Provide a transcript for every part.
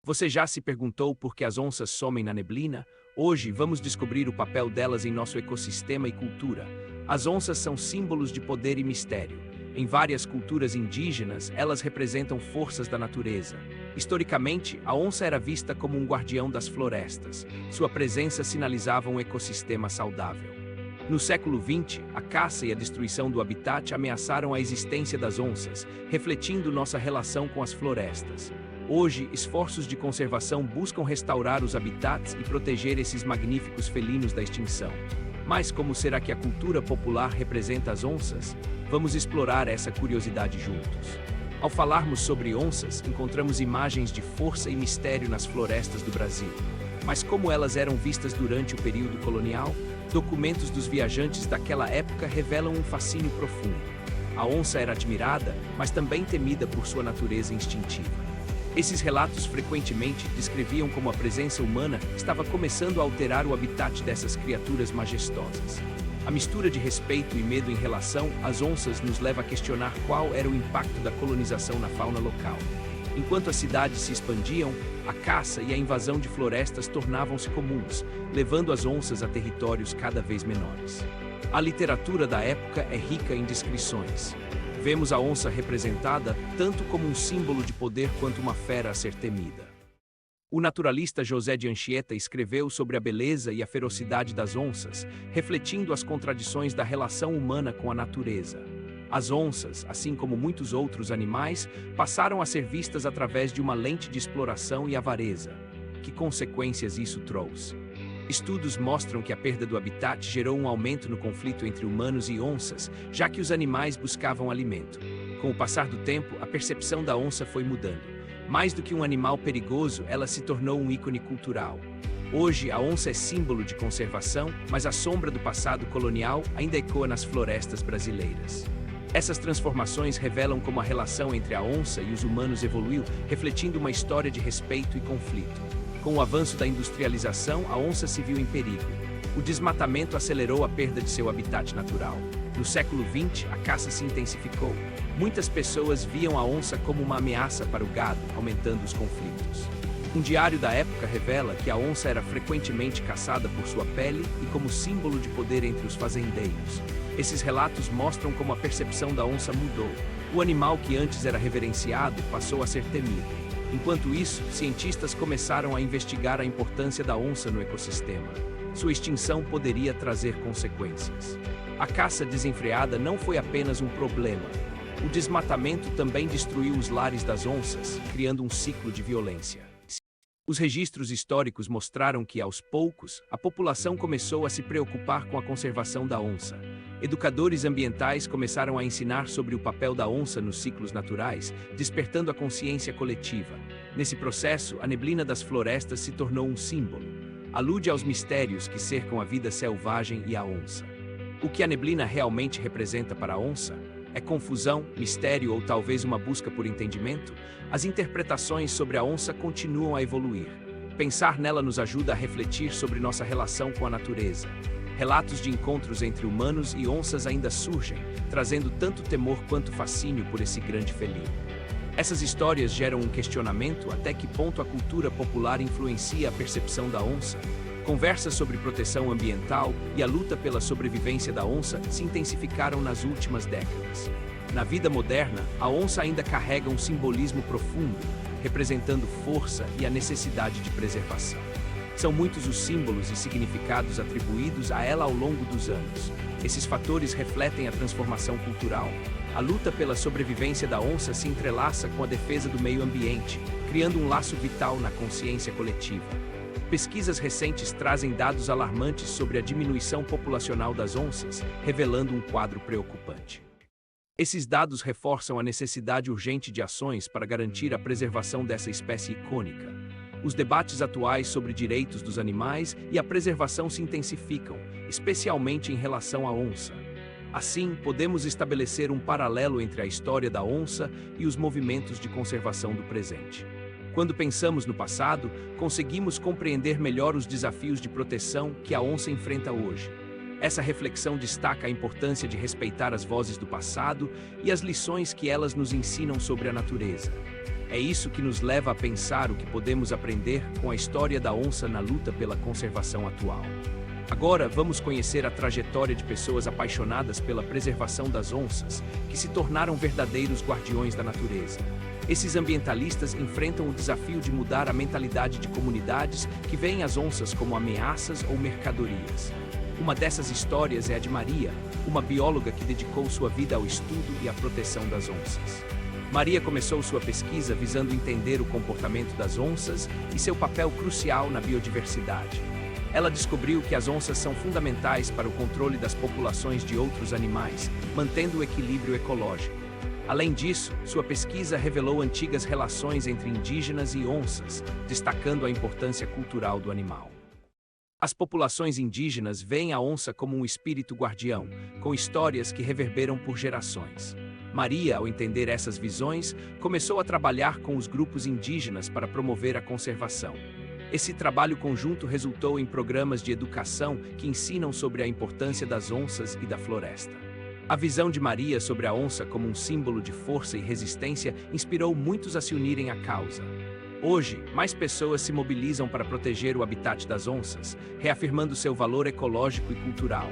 Você já se perguntou por que as onças somem na neblina? Hoje vamos descobrir o papel delas em nosso ecossistema e cultura. As onças são símbolos de poder e mistério. Em várias culturas indígenas, elas representam forças da natureza. Historicamente, a onça era vista como um guardião das florestas. Sua presença sinalizava um ecossistema saudável. No século XX, a caça e a destruição do habitat ameaçaram a existência das onças, refletindo nossa relação com as florestas. Hoje, esforços de conservação buscam restaurar os habitats e proteger esses magníficos felinos da extinção. Mas como será que a cultura popular representa as onças? Vamos explorar essa curiosidade juntos. Ao falarmos sobre onças, encontramos imagens de força e mistério nas florestas do Brasil. Mas como elas eram vistas durante o período colonial? Documentos dos viajantes daquela época revelam um fascínio profundo. A onça era admirada, mas também temida por sua natureza instintiva. Esses relatos frequentemente descreviam como a presença humana estava começando a alterar o habitat dessas criaturas majestosas. A mistura de respeito e medo em relação às onças nos leva a questionar qual era o impacto da colonização na fauna local. Enquanto as cidades se expandiam, a caça e a invasão de florestas tornavam-se comuns, levando as onças a territórios cada vez menores. A literatura da época é rica em descrições. Vemos a onça representada tanto como um símbolo de poder quanto uma fera a ser temida. O naturalista José de Anchieta escreveu sobre a beleza e a ferocidade das onças, refletindo as contradições da relação humana com a natureza. As onças, assim como muitos outros animais, passaram a ser vistas através de uma lente de exploração e avareza. Que consequências isso trouxe? Estudos mostram que a perda do habitat gerou um aumento no conflito entre humanos e onças, já que os animais buscavam alimento. Com o passar do tempo, a percepção da onça foi mudando. Mais do que um animal perigoso, ela se tornou um ícone cultural. Hoje, a onça é símbolo de conservação, mas a sombra do passado colonial ainda ecoa nas florestas brasileiras. Essas transformações revelam como a relação entre a onça e os humanos evoluiu, refletindo uma história de respeito e conflito. Com o avanço da industrialização, a onça se viu em perigo. O desmatamento acelerou a perda de seu habitat natural. No século XX, a caça se intensificou. Muitas pessoas viam a onça como uma ameaça para o gado, aumentando os conflitos. Um diário da época revela que a onça era frequentemente caçada por sua pele e como símbolo de poder entre os fazendeiros. Esses relatos mostram como a percepção da onça mudou. O animal que antes era reverenciado passou a ser temido. Enquanto isso, cientistas começaram a investigar a importância da onça no ecossistema. Sua extinção poderia trazer consequências. A caça desenfreada não foi apenas um problema. O desmatamento também destruiu os lares das onças, criando um ciclo de violência. Os registros históricos mostraram que, aos poucos, a população começou a se preocupar com a conservação da onça. Educadores ambientais começaram a ensinar sobre o papel da onça nos ciclos naturais, despertando a consciência coletiva. Nesse processo, a neblina das florestas se tornou um símbolo. Alude aos mistérios que cercam a vida selvagem e a onça. O que a neblina realmente representa para a onça? É confusão, mistério ou talvez uma busca por entendimento? As interpretações sobre a onça continuam a evoluir. Pensar nela nos ajuda a refletir sobre nossa relação com a natureza. Relatos de encontros entre humanos e onças ainda surgem, trazendo tanto temor quanto fascínio por esse grande felino. Essas histórias geram um questionamento até que ponto a cultura popular influencia a percepção da onça. Conversas sobre proteção ambiental e a luta pela sobrevivência da onça se intensificaram nas últimas décadas. Na vida moderna, a onça ainda carrega um simbolismo profundo, representando força e a necessidade de preservação. São muitos os símbolos e significados atribuídos a ela ao longo dos anos. Esses fatores refletem a transformação cultural. A luta pela sobrevivência da onça se entrelaça com a defesa do meio ambiente, criando um laço vital na consciência coletiva. Pesquisas recentes trazem dados alarmantes sobre a diminuição populacional das onças, revelando um quadro preocupante. Esses dados reforçam a necessidade urgente de ações para garantir a preservação dessa espécie icônica. Os debates atuais sobre direitos dos animais e a preservação se intensificam, especialmente em relação à onça. Assim, podemos estabelecer um paralelo entre a história da onça e os movimentos de conservação do presente. Quando pensamos no passado, conseguimos compreender melhor os desafios de proteção que a onça enfrenta hoje. Essa reflexão destaca a importância de respeitar as vozes do passado e as lições que elas nos ensinam sobre a natureza. É isso que nos leva a pensar o que podemos aprender com a história da onça na luta pela conservação atual. Agora, vamos conhecer a trajetória de pessoas apaixonadas pela preservação das onças, que se tornaram verdadeiros guardiões da natureza. Esses ambientalistas enfrentam o desafio de mudar a mentalidade de comunidades que veem as onças como ameaças ou mercadorias. Uma dessas histórias é a de Maria, uma bióloga que dedicou sua vida ao estudo e à proteção das onças. Maria começou sua pesquisa visando entender o comportamento das onças e seu papel crucial na biodiversidade. Ela descobriu que as onças são fundamentais para o controle das populações de outros animais, mantendo o equilíbrio ecológico. Além disso, sua pesquisa revelou antigas relações entre indígenas e onças, destacando a importância cultural do animal. As populações indígenas veem a onça como um espírito guardião, com histórias que reverberam por gerações. Maria, ao entender essas visões, começou a trabalhar com os grupos indígenas para promover a conservação. Esse trabalho conjunto resultou em programas de educação que ensinam sobre a importância das onças e da floresta. A visão de Maria sobre a onça como um símbolo de força e resistência inspirou muitos a se unirem à causa. Hoje, mais pessoas se mobilizam para proteger o habitat das onças, reafirmando seu valor ecológico e cultural.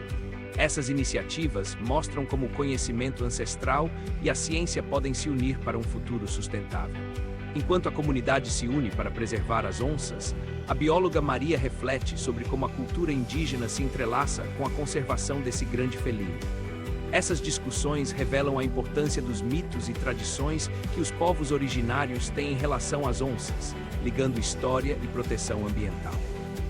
Essas iniciativas mostram como o conhecimento ancestral e a ciência podem se unir para um futuro sustentável. Enquanto a comunidade se une para preservar as onças, a bióloga Maria reflete sobre como a cultura indígena se entrelaça com a conservação desse grande felino. Essas discussões revelam a importância dos mitos e tradições que os povos originários têm em relação às onças, ligando história e proteção ambiental.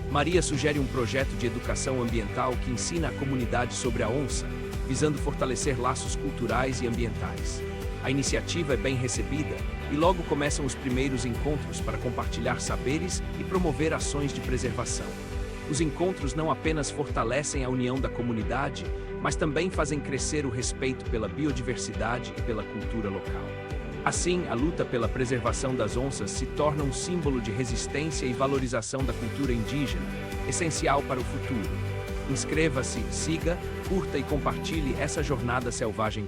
Maria sugere um projeto de educação ambiental que ensina a comunidade sobre a onça, visando fortalecer laços culturais e ambientais. A iniciativa é bem recebida e logo começam os primeiros encontros para compartilhar saberes e promover ações de preservação. Os encontros não apenas fortalecem a união da comunidade, mas também fazem crescer o respeito pela biodiversidade e pela cultura local. Assim, a luta pela preservação das onças se torna um símbolo de resistência e valorização da cultura indígena, essencial para o futuro. Inscreva-se, siga, curta e compartilhe essa jornada selvagem.